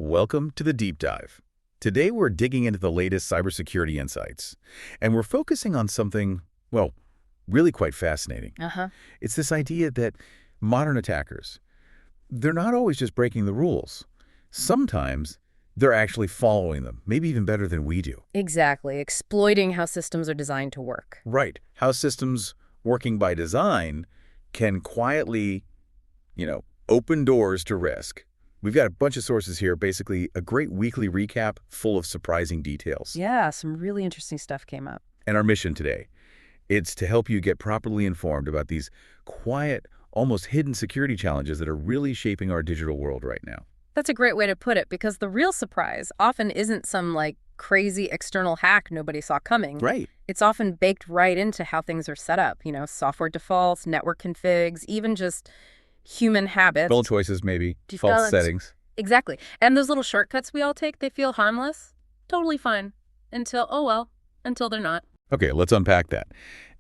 Welcome to the Deep Dive. Today we're digging into the latest cybersecurity insights, and we're focusing on something, well, really quite fascinating. It's this idea that modern attackers, they're not always just breaking the rules. Sometimes they're actually following them, maybe even better than we do. Exactly. Exploiting how systems are designed to work. Right. How systems working by design can quietly, open doors to risk. We've got a bunch of sources here, basically a great weekly recap full of surprising details. Yeah, some really interesting stuff came up. And our mission today, it's to help you get properly informed about these quiet, almost hidden security challenges that are really shaping our digital world right now. That's a great way to put it, because the real surprise often isn't some, crazy external hack nobody saw coming. Right. It's often baked right into how things are set up, software defaults, network configs, even just human habits. Default choices, maybe. Default settings. Exactly. And those little shortcuts we all take, they feel harmless. Totally fine. Until they're not. Okay, let's unpack that.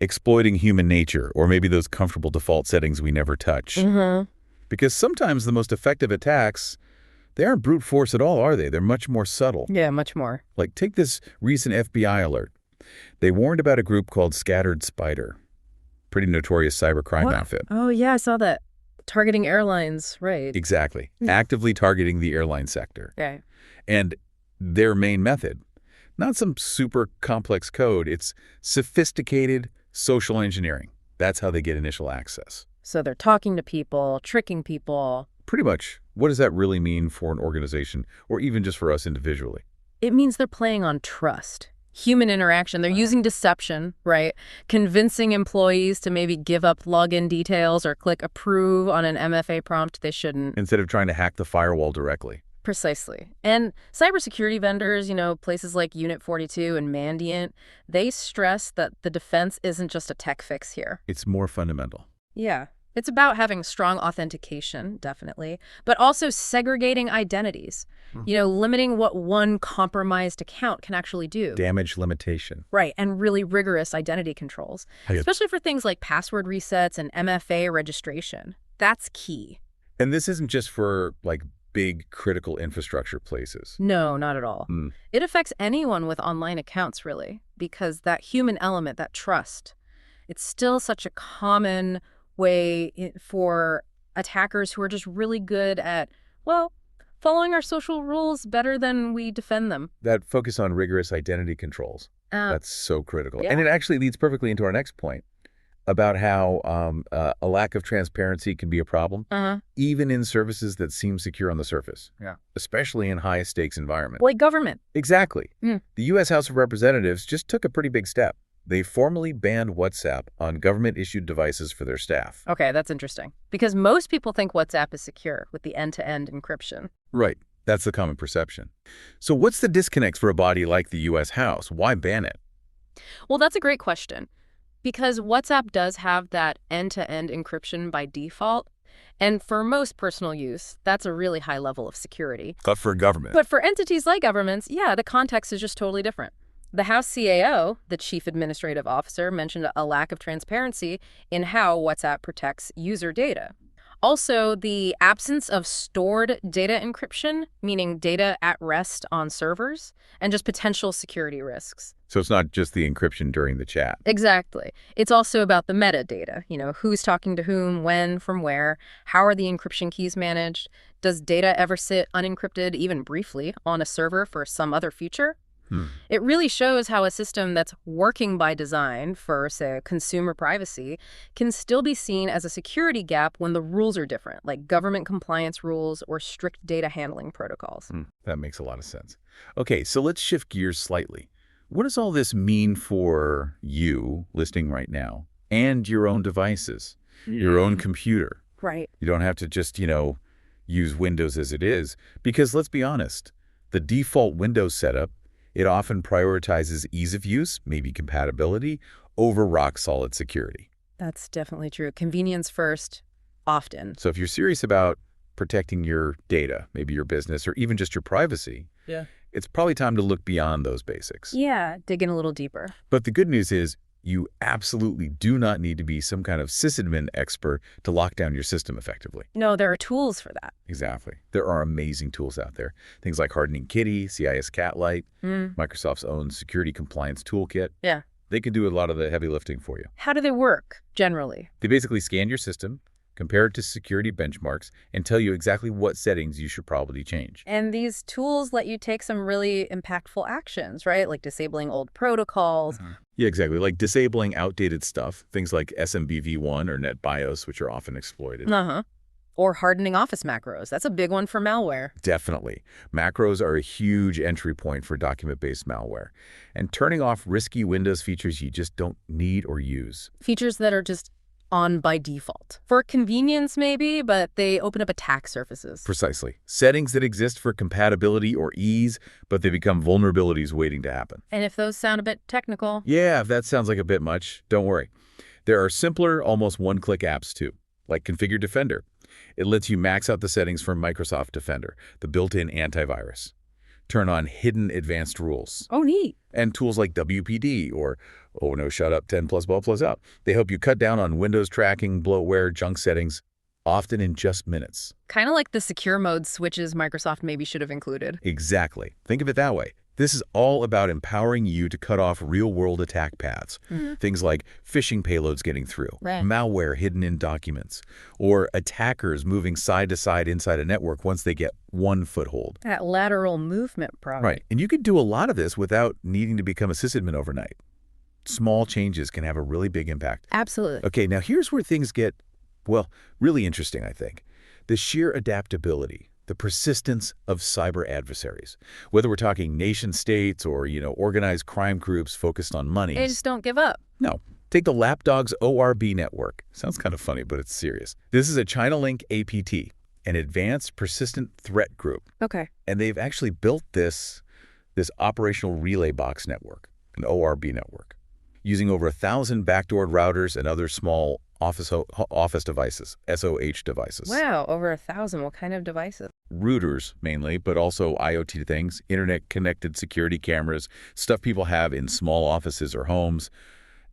Exploiting human nature, or maybe those comfortable default settings we never touch. Because sometimes the most effective attacks, they aren't brute force at all, are they? They're much more subtle. Yeah, much more. Like, take this recent FBI alert. They warned about a group called Scattered Spider. Pretty notorious cybercrime outfit. Oh, yeah, I saw that. Targeting airlines, right. Exactly. Actively targeting the airline sector. Okay. And their main method, not some super complex code, it's sophisticated social engineering. That's how they get initial access. So they're talking to people, tricking people. Pretty much. What does that really mean for an organization, or even just for us individually? It means they're playing on trust. Human interaction. They're using deception, right? Convincing employees to maybe give up login details or click approve on an MFA prompt they shouldn't. Instead of trying to hack the firewall directly. Precisely. And cybersecurity vendors, places like Unit 42 and Mandiant, they stress that the defense isn't just a tech fix here. It's more fundamental. Yeah. It's about having strong authentication, definitely, but also segregating identities, limiting what one compromised account can actually do. Damage limitation. Right, and really rigorous identity controls, especially for things like password resets and MFA registration. That's key. And this isn't just for, big critical infrastructure places. No, not at all. It affects anyone with online accounts, really, because that human element, that trust, it's still such a common way for attackers who are just really good at, following our social rules better than we defend them. That focus on rigorous identity controls, that's so critical. Yeah. And it actually leads perfectly into our next point about how a lack of transparency can be a problem, even in services that seem secure on the surface, especially in high-stakes environments. Like government. Exactly. The U.S. House of Representatives just took a pretty big step. They formally banned WhatsApp on government-issued devices for their staff. Okay, that's interesting. Because most people think WhatsApp is secure with the end-to-end encryption. Right. That's the common perception. So what's the disconnect for a body like the U.S. House? Why ban it? Well, that's a great question. Because WhatsApp does have that end-to-end encryption by default. And for most personal use, that's a really high level of security. But for government. But for entities like governments, the context is just totally different. The House CAO, the Chief Administrative Officer, mentioned a lack of transparency in how WhatsApp protects user data. Also, the absence of stored data encryption, meaning data at rest on servers, and just potential security risks. So it's not just the encryption during the chat. Exactly. It's also about the metadata, who's talking to whom, when, from where, how are the encryption keys managed, does data ever sit unencrypted, even briefly, on a server for some other feature? It really shows how a system that's working by design for, say, consumer privacy can still be seen as a security gap when the rules are different, like government compliance rules or strict data handling protocols. That makes a lot of sense. Okay, so let's shift gears slightly. What does all this mean for you listening right now and your own devices, your own computer? Right. You don't have to just, use Windows as it is, because let's be honest, the default Windows setup, it often prioritizes ease of use, maybe compatibility, over rock-solid security. That's definitely true. Convenience first, often. So if you're serious about protecting your data, maybe your business, or even just your privacy, it's probably time to look beyond those basics. Yeah, dig in a little deeper. But the good news is You absolutely do not need to be some kind of sysadmin expert to lock down your system effectively. No, there are tools for that. Exactly. There are amazing tools out there. Things like Hardening Kitty, CIS Catlight, Microsoft's own security compliance toolkit. Yeah. They can do a lot of the heavy lifting for you. How do they work, generally? They basically scan your system, compare it to security benchmarks, and tell you exactly what settings you should probably change. And these tools let you take some really impactful actions, right? Like disabling old protocols. Yeah, exactly. Like disabling outdated stuff, things like SMBv1 or NetBIOS, which are often exploited. Or hardening Office macros. That's a big one for malware. Definitely. Macros are a huge entry point for document-based malware. And turning off risky Windows features you just don't need or use. Features that are just on by default. For convenience, maybe, but they open up attack surfaces. Precisely. Settings that exist for compatibility or ease, but they become vulnerabilities waiting to happen. And if those sound a bit technical? Yeah, if that sounds like a bit much, don't worry. There are simpler, almost one-click apps too, like Configure Defender. It lets you max out the settings from Microsoft Defender, the built-in antivirus. Turn on hidden advanced rules. Oh, neat. And tools like WPD or Oh No Shut Up 10 plus blah plus out. They help you cut down on Windows tracking, bloatware, junk settings, often in just minutes. Kind of like the secure mode switches Microsoft maybe should have included. Exactly. Think of it that way. This is all about empowering you to cut off real-world attack paths. Things like phishing payloads getting through, malware hidden in documents, or attackers moving side to side inside a network once they get one foothold. That lateral movement problem. Right. And you could do a lot of this without needing to become a sysadmin overnight. Small changes can have a really big impact. Absolutely. Okay, now here's where things get, well, really interesting, I think. The sheer adaptability, the persistence of cyber adversaries. Whether we're talking nation states or, organized crime groups focused on money. They just don't give up. No. Take the Lapdog's ORB network. Sounds kind of funny, but it's serious. This is a China-Link APT, an advanced persistent threat group. Okay. And they've actually built this operational relay box network, an ORB network, using over 1,000 backdoored routers and other small office devices, SOH devices. Wow, over 1,000. What kind of devices? Routers, mainly, but also IoT things, internet-connected security cameras, stuff people have in small offices or homes.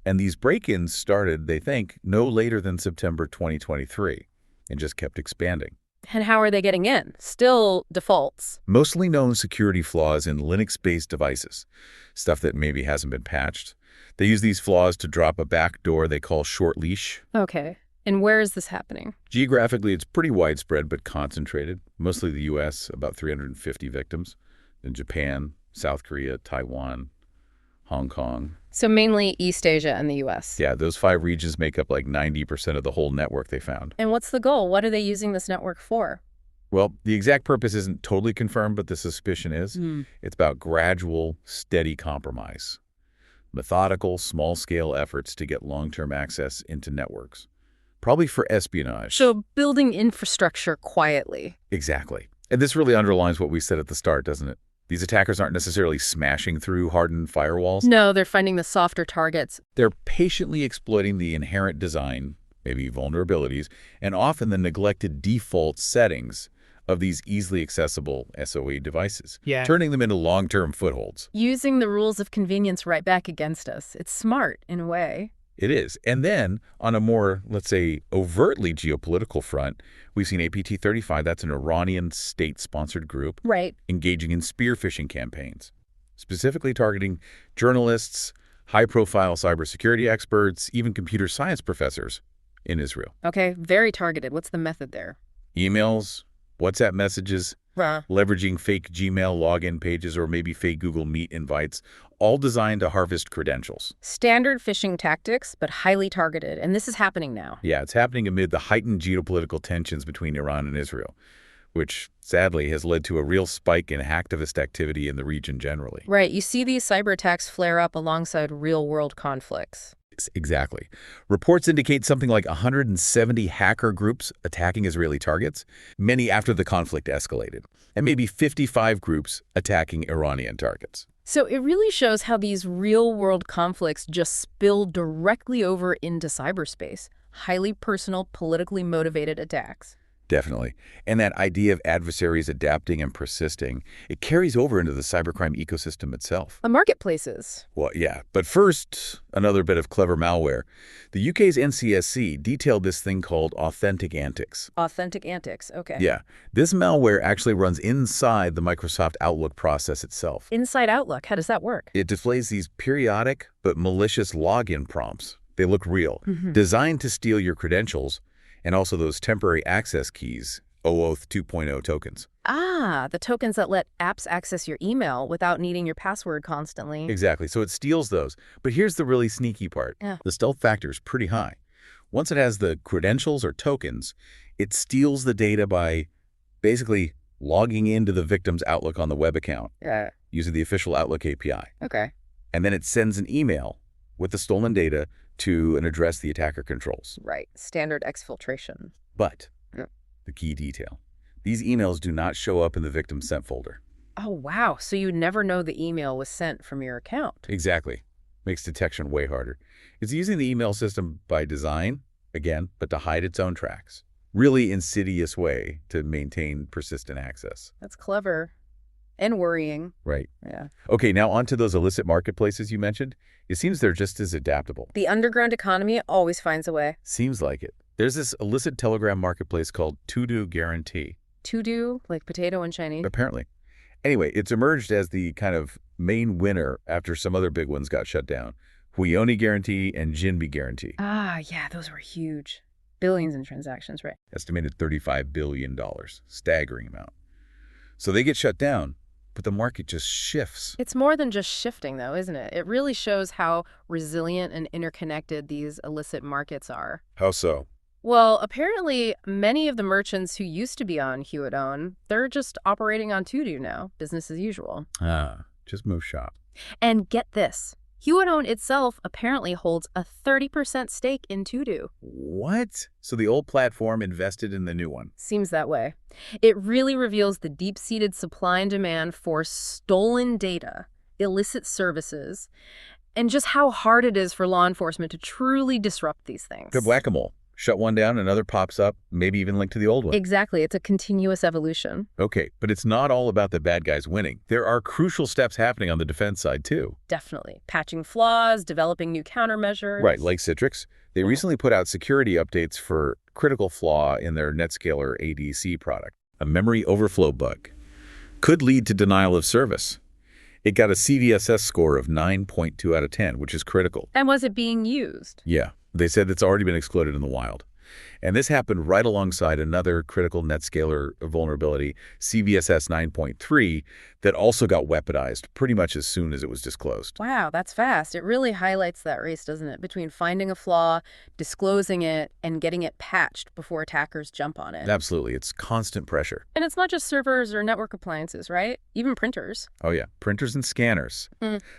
And these break-ins started, they think, no later than September 2023 and just kept expanding. And how are they getting in? Still defaults. Mostly known security flaws in Linux-based devices, stuff that maybe hasn't been patched. They use these flaws to drop a backdoor they call short leash. Okay. And where is this happening? Geographically, it's pretty widespread but concentrated. Mostly the U.S., about 350 victims. In Japan, South Korea, Taiwan, Hong Kong. So mainly East Asia and the U.S. Yeah, those 5 regions make up like 90% of the whole network they found. And what's the goal? What are they using this network for? Well, the exact purpose isn't totally confirmed, but the suspicion is. It's about gradual, steady compromise. Methodical, small-scale efforts to get long-term access into networks. Probably for espionage. So building infrastructure quietly. Exactly. And this really underlines what we said at the start, doesn't it? These attackers aren't necessarily smashing through hardened firewalls. No, they're finding the softer targets. They're patiently exploiting the inherent design, maybe vulnerabilities, and often the neglected default settings of these easily accessible SOE devices, turning them into long-term footholds. Using the rules of convenience right back against us. It's smart, in a way. It is. And then, on a more, let's say, overtly geopolitical front, we've seen APT-35, that's an Iranian state-sponsored group, engaging in spear phishing campaigns, specifically targeting journalists, high-profile cybersecurity experts, even computer science professors in Israel. Okay, very targeted. What's the method there? Emails, WhatsApp messages, leveraging fake Gmail login pages or maybe fake Google Meet invites, all designed to harvest credentials. Standard phishing tactics, but highly targeted. And this is happening now. Yeah, it's happening amid the heightened geopolitical tensions between Iran and Israel, which sadly has led to a real spike in hacktivist activity in the region generally. Right. You see these cyber attacks flare up alongside real-world conflicts. Exactly. Reports indicate something like 170 hacker groups attacking Israeli targets, many after the conflict escalated, and maybe 55 groups attacking Iranian targets. So it really shows how these real-world conflicts just spill directly over into cyberspace. Highly personal, politically motivated attacks. Definitely. And that idea of adversaries adapting and persisting, it carries over into the cybercrime ecosystem itself. The marketplaces. Well, yeah. But first, another bit of clever malware. The UK's NCSC detailed this thing called authentic antics. Authentic antics, okay. Yeah. This malware actually runs inside the Microsoft Outlook process itself. Inside Outlook, how does that work? It displays these periodic but malicious login prompts. They look real, designed to steal your credentials and also those temporary access keys, OAuth 2.0 tokens. Ah, the tokens that let apps access your email without needing your password constantly. Exactly. So it steals those. But here's the really sneaky part. Yeah. The stealth factor is pretty high. Once it has the credentials or tokens, it steals the data by basically logging into the victim's Outlook on the web account using the official Outlook API. Okay. And then it sends an email with the stolen data to an address the attacker controls. Right. Standard exfiltration. But the key detail, these emails do not show up in the victim sent folder. Oh, wow. So you never know the email was sent from your account. Exactly. Makes detection way harder. It's using the email system by design, again, but to hide its own tracks. Really insidious way to maintain persistent access. That's clever. And worrying. Right. Yeah. Okay, now on to those illicit marketplaces you mentioned. It seems they're just as adaptable. The underground economy always finds a way. Seems like it. There's this illicit Telegram marketplace called To-Do Guarantee. To-do, like potato in Chinese? Apparently. Anyway, it's emerged as the kind of main winner after some other big ones got shut down. Huioni Guarantee and Jinbi Guarantee. Ah, yeah, those were huge. Billions in transactions, right? Estimated $35 billion. Staggering amount. So they get shut down, but the market just shifts. It's more than just shifting, though, isn't it? It really shows how resilient and interconnected these illicit markets are. How so? Well, apparently, many of the merchants who used to be on Huion, they're just operating on To-Do now, business as usual. Just move shop. And get this. Huion itself apparently holds a 30% stake in To-Do. What? So the old platform invested in the new one? Seems that way. It really reveals the deep-seated supply and demand for stolen data, illicit services, and just how hard it is for law enforcement to truly disrupt these things. Good whack-a-mole. Shut one down, another pops up, maybe even linked to the old one. Exactly. It's a continuous evolution. Okay, but it's not all about the bad guys winning. There are crucial steps happening on the defense side, too. Definitely. Patching flaws, developing new countermeasures. Right, like Citrix. They recently put out security updates for critical flaw in their NetScaler ADC product. A memory overflow bug. Could lead to denial of service. It got a CVSS score of 9.2 out of 10, which is critical. And was it being used? Yeah. They said it's already been exploded in the wild. And this happened right alongside another critical NetScaler vulnerability, CVSS 9.3, that also got weaponized pretty much as soon as it was disclosed. Wow, that's fast. It really highlights that race, doesn't it? Between finding a flaw, disclosing it, and getting it patched before attackers jump on it. Absolutely. It's constant pressure. And it's not just servers or network appliances, right? Even printers. Oh, yeah. Printers and scanners.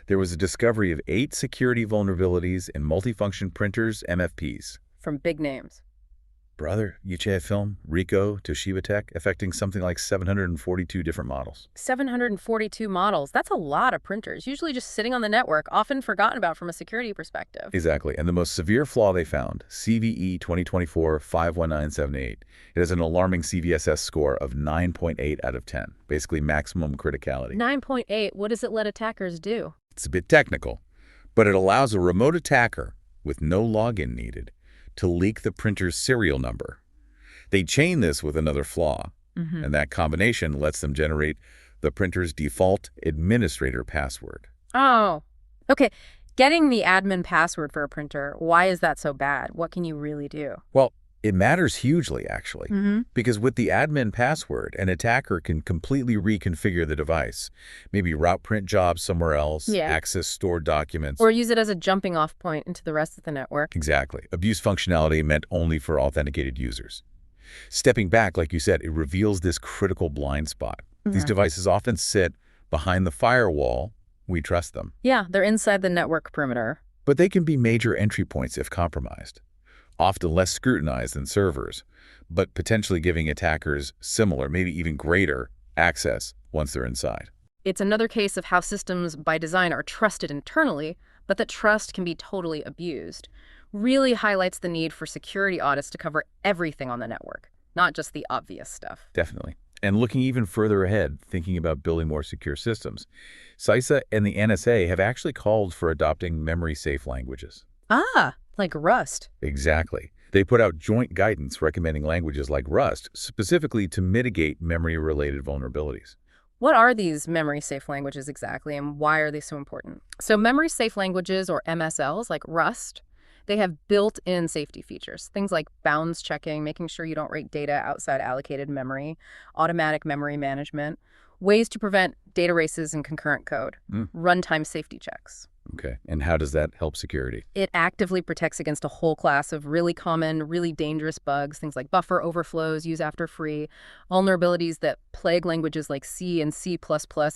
There was a discovery of 8 security vulnerabilities in multifunction printers, MFPs. From big names. Brother, Yuchai Film, Ricoh, Toshiba Tech, affecting something like 742 different models. 742 models. That's a lot of printers, usually just sitting on the network, often forgotten about from a security perspective. Exactly. And the most severe flaw they found, CVE 2024-51978. It has an alarming CVSS score of 9.8 out of 10, basically maximum criticality. 9.8, what does it let attackers do? It's a bit technical, but it allows a remote attacker with no login needed to leak the printer's serial number. They chain this with another flaw, and that combination lets them generate the printer's default administrator password. Oh, okay. Getting the admin password for a printer, why is that so bad? What can you really do? Well, it matters hugely, actually, because with the admin password, an attacker can completely reconfigure the device, maybe route print jobs somewhere else, access stored documents. Or use it as a jumping off point into the rest of the network. Exactly. Abuse functionality meant only for authenticated users. Stepping back, like you said, it reveals this critical blind spot. These devices often sit behind the firewall. We trust them. Yeah, they're inside the network perimeter. But they can be major entry points if compromised. Often less scrutinized than servers, but potentially giving attackers similar, maybe even greater, access once they're inside. It's another case of how systems by design are trusted internally, but that trust can be totally abused. Really highlights the need for security audits to cover everything on the network. not just the obvious stuff. Definitely. And looking even further ahead, thinking about building more secure systems, CISA and the NSA have actually called for adopting memory-safe languages. Ah, like Rust. Exactly. They put out joint guidance recommending languages like Rust, specifically to mitigate memory-related vulnerabilities. What are these memory-safe languages exactly, and why are they so important? So memory-safe languages, or MSLs, like Rust, they have built-in safety features, things like bounds checking, making sure you don't write data outside allocated memory, automatic memory management, ways to prevent data races and concurrent code, runtime safety checks. Okay. And how does that help security? It actively protects against a whole class of really common, really dangerous bugs, things like buffer overflows, use after free, vulnerabilities that plague languages like C and C++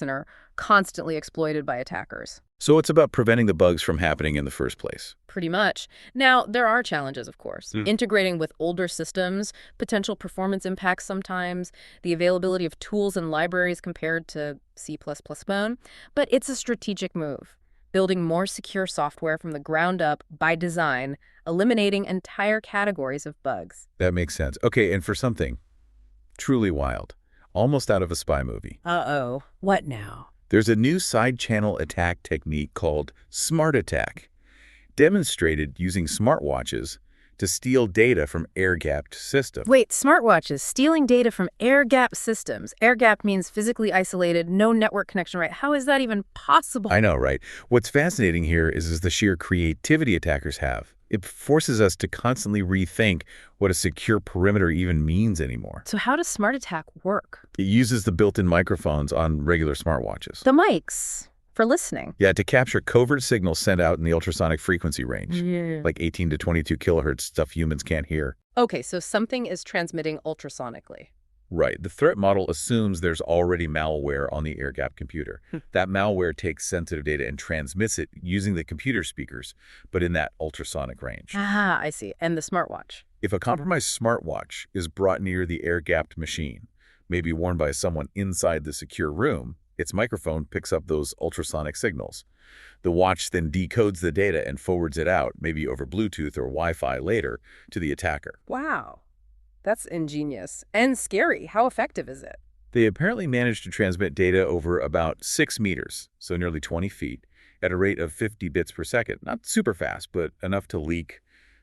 and are constantly exploited by attackers. So it's about preventing the bugs from happening in the first place. Pretty much. Now, there are challenges, of course. Integrating with older systems, potential performance impacts sometimes, the availability of tools and libraries compared to C++ phone. But it's a strategic move, building more secure software from the ground up by design, eliminating entire categories of bugs. That makes sense. Okay, and for something truly wild, almost out of a spy movie, Uh-oh. What now? there's a new side-channel attack technique called smart attack, demonstrated using smartwatches to steal data from air-gapped systems. Wait, smartwatches stealing data from air-gapped systems. Air-gapped means physically isolated, no network connection, right? How is that even possible? I know, right? What's fascinating here is the sheer creativity attackers have. It forces us to constantly rethink what a secure perimeter even means anymore. So how does smart attack work? It uses the built-in microphones on regular smartwatches. The mics for listening. Yeah, to capture covert signals sent out in the ultrasonic frequency range, like 18 to 22 kilohertz, stuff humans can't hear. Okay, so something is transmitting ultrasonically. Right. The threat model assumes there's already malware on the air-gapped computer. That malware takes sensitive data and transmits it using the computer speakers, but in that ultrasonic range. Ah, I see. And the smartwatch. If a compromised smartwatch is brought near the air-gapped machine, maybe worn by someone inside the secure room, its microphone picks up those ultrasonic signals. The watch then decodes the data and forwards it out, maybe over Bluetooth or Wi-Fi later, to the attacker. Wow. That's ingenious. And scary. How effective is it? They apparently managed to transmit data over about 6 meters, so nearly 20 feet, at a rate of 50 bits per second. Not super fast, but enough to leak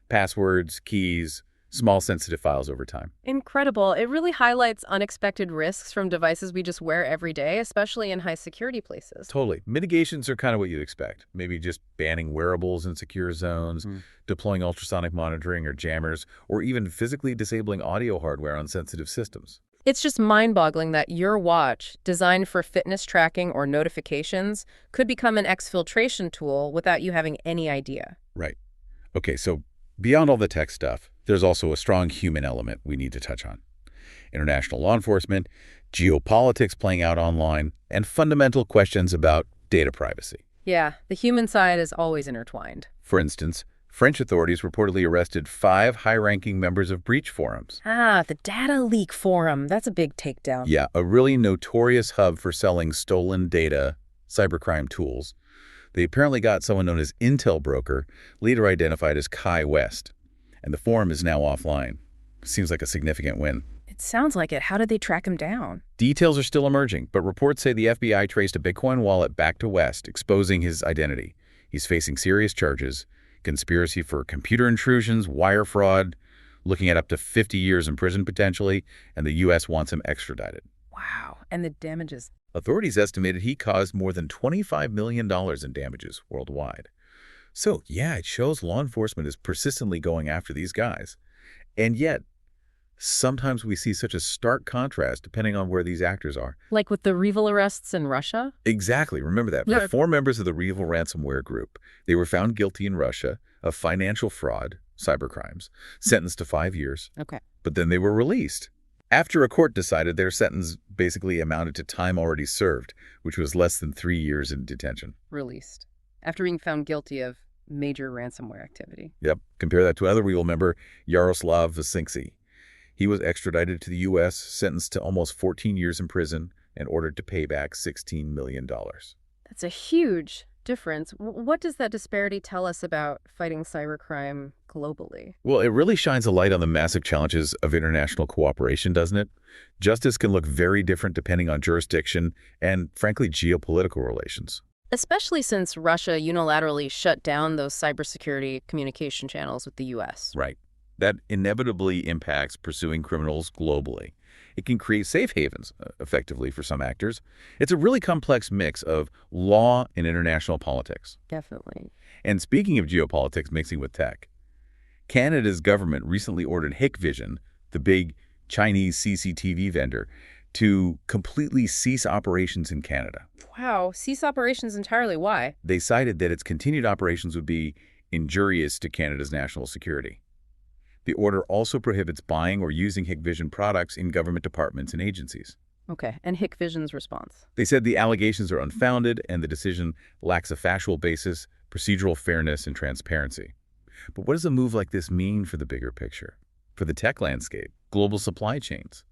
passwords, keys, small sensitive files over time. Incredible. It really highlights unexpected risks from devices we just wear every day, especially in high security places. Totally. Mitigations are kind of what you'd expect. Maybe just banning wearables in secure zones, deploying ultrasonic monitoring or jammers, or even physically disabling audio hardware on sensitive systems. It's just mind-boggling that your watch, designed for fitness tracking or notifications, could become an exfiltration tool without you having any idea. Right. Okay, so beyond all the tech stuff, there's also a strong human element we need to touch on. International law enforcement, geopolitics playing out online, and fundamental questions about data privacy. Yeah, the human side is always intertwined. For instance, French authorities reportedly arrested 5 high-ranking members of breach forums. Ah, the Data Leak Forum. That's a big takedown. Yeah, a really notorious hub for selling stolen data, cybercrime tools. They apparently got someone known as Intel Broker, leader identified as Kai West. And the forum is now offline. Seems like a significant win. It sounds like it. How did they track him down? Details are still emerging, but reports say the FBI traced a Bitcoin wallet back to West, exposing his identity. He's facing serious charges, conspiracy for computer intrusions, wire fraud, looking at up to 50 years in prison potentially, and the U.S. wants him extradited. Wow. And the damages? Authorities estimated he caused more than $25 million in damages worldwide. So, yeah, it shows law enforcement is persistently going after these guys. And yet, sometimes we see such a stark contrast depending on where these actors are. Like with the REvil arrests in Russia? Exactly. Remember that. Yeah. The 4 members of the REvil ransomware group, they were found guilty in Russia of financial fraud, cybercrimes, sentenced to 5 years. Okay. But then they were released after a court decided their sentence basically amounted to time already served, which was less than 3 years in detention. Released. After being found guilty of major ransomware activity. Yep. Compare that to another REvil member, Yaroslav Vasinksi. He was extradited to the U.S., sentenced to almost 14 years in prison, and ordered to pay back $16 million. That's a huge difference. What does that disparity tell us about fighting cybercrime globally? Well, it really shines a light on the massive challenges of international cooperation, doesn't it? Justice can look very different depending on jurisdiction and, frankly, geopolitical relations. Especially since Russia unilaterally shut down those cybersecurity communication channels with the U.S. Right. That inevitably impacts pursuing criminals globally. It can create safe havens, effectively, for some actors. It's a really complex mix of law and international politics. Definitely. And speaking of geopolitics mixing with tech, Canada's government recently ordered Hikvision, the big Chinese CCTV vendor, to completely cease operations in Canada. Wow, cease operations entirely. Why? They cited that its continued operations would be injurious to Canada's national security. The order also prohibits buying or using Hikvision products in government departments and agencies. Okay, and Hikvision's response? They said the allegations are unfounded and the decision lacks a factual basis, procedural fairness, and transparency. But what does a move like this mean for the bigger picture? For the tech landscape, global supply chains,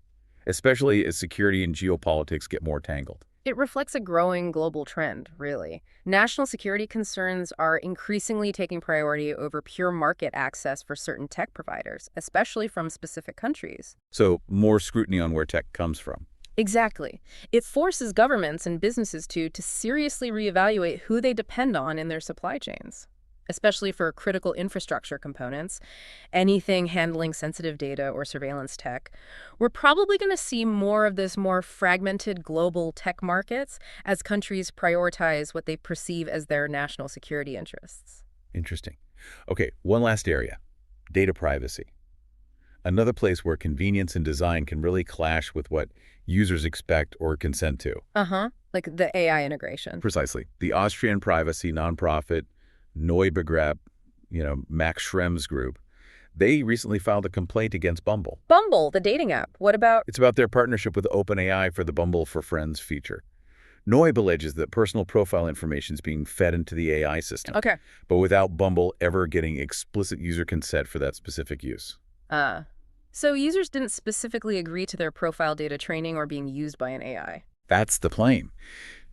especially as security and geopolitics get more tangled? It reflects a growing global trend, really. National security concerns are increasingly taking priority over pure market access for certain tech providers, especially from specific countries. So more scrutiny on where tech comes from. Exactly. It forces governments and businesses to seriously reevaluate who they depend on in their supply chains, especially for critical infrastructure components, anything handling sensitive data or surveillance tech. We're probably going to see more of this more fragmented global tech markets as countries prioritize what they perceive as their national security interests. Interesting. Okay, one last area, data privacy. Another place where convenience and design can really clash with what users expect or consent to. Like the AI integration. Precisely. The Austrian privacy nonprofit Neubegriff, Max Schrem's group, they recently filed a complaint against Bumble. Bumble, the dating app. What about? It's about their partnership with OpenAI for the Bumble for Friends feature. Neub alleges that personal profile information is being fed into the AI system. Okay. But without Bumble ever getting explicit user consent for that specific use. So users didn't specifically agree to their profile data training or being used by an AI. That's the claim.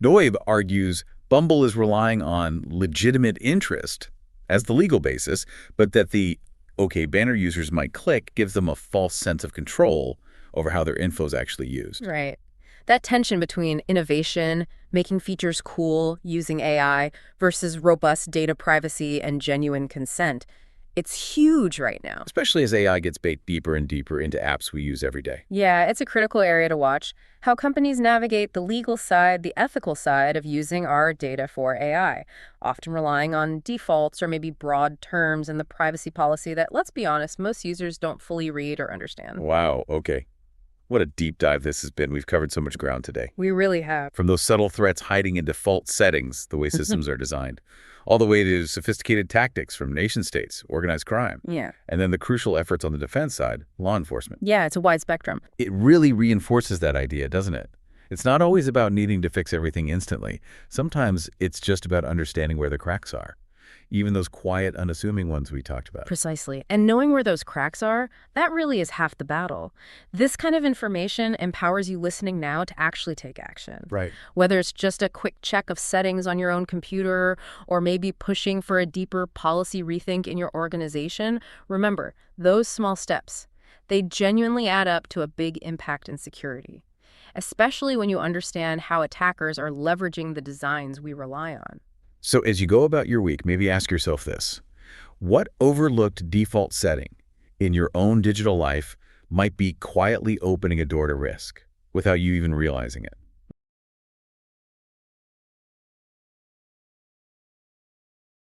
Neub argues Bumble is relying on legitimate interest as the legal basis, but that the OK banner users might click gives them a false sense of control over how their info is actually used. Right. That tension between innovation, making features cool, using AI, versus robust data privacy and genuine consent, it's huge right now. Especially as AI gets baked deeper and deeper into apps we use every day. Yeah, it's a critical area to watch. How companies navigate the legal side, the ethical side of using our data for AI, often relying on defaults or maybe broad terms in the privacy policy that, let's be honest, most users don't fully read or understand. Wow, okay. What a deep dive this has been. We've covered so much ground today. We really have. From those subtle threats hiding in default settings, the way systems are designed, all the way to sophisticated tactics from nation-states, organized crime. Yeah. And then the crucial efforts on the defense side, law enforcement. Yeah, it's a wide spectrum. It really reinforces that idea, doesn't it? It's not always about needing to fix everything instantly. Sometimes it's just about understanding where the cracks are. Even those quiet, unassuming ones we talked about. Precisely. And knowing where those cracks are, that really is half the battle. This kind of information empowers you listening now to actually take action. Right. Whether it's just a quick check of settings on your own computer or maybe pushing for a deeper policy rethink in your organization, remember, those small steps, they genuinely add up to a big impact in security, especially when you understand how attackers are leveraging the designs we rely on. So as you go about your week, maybe ask yourself this. What overlooked default setting in your own digital life might be quietly opening a door to risk without you even realizing it?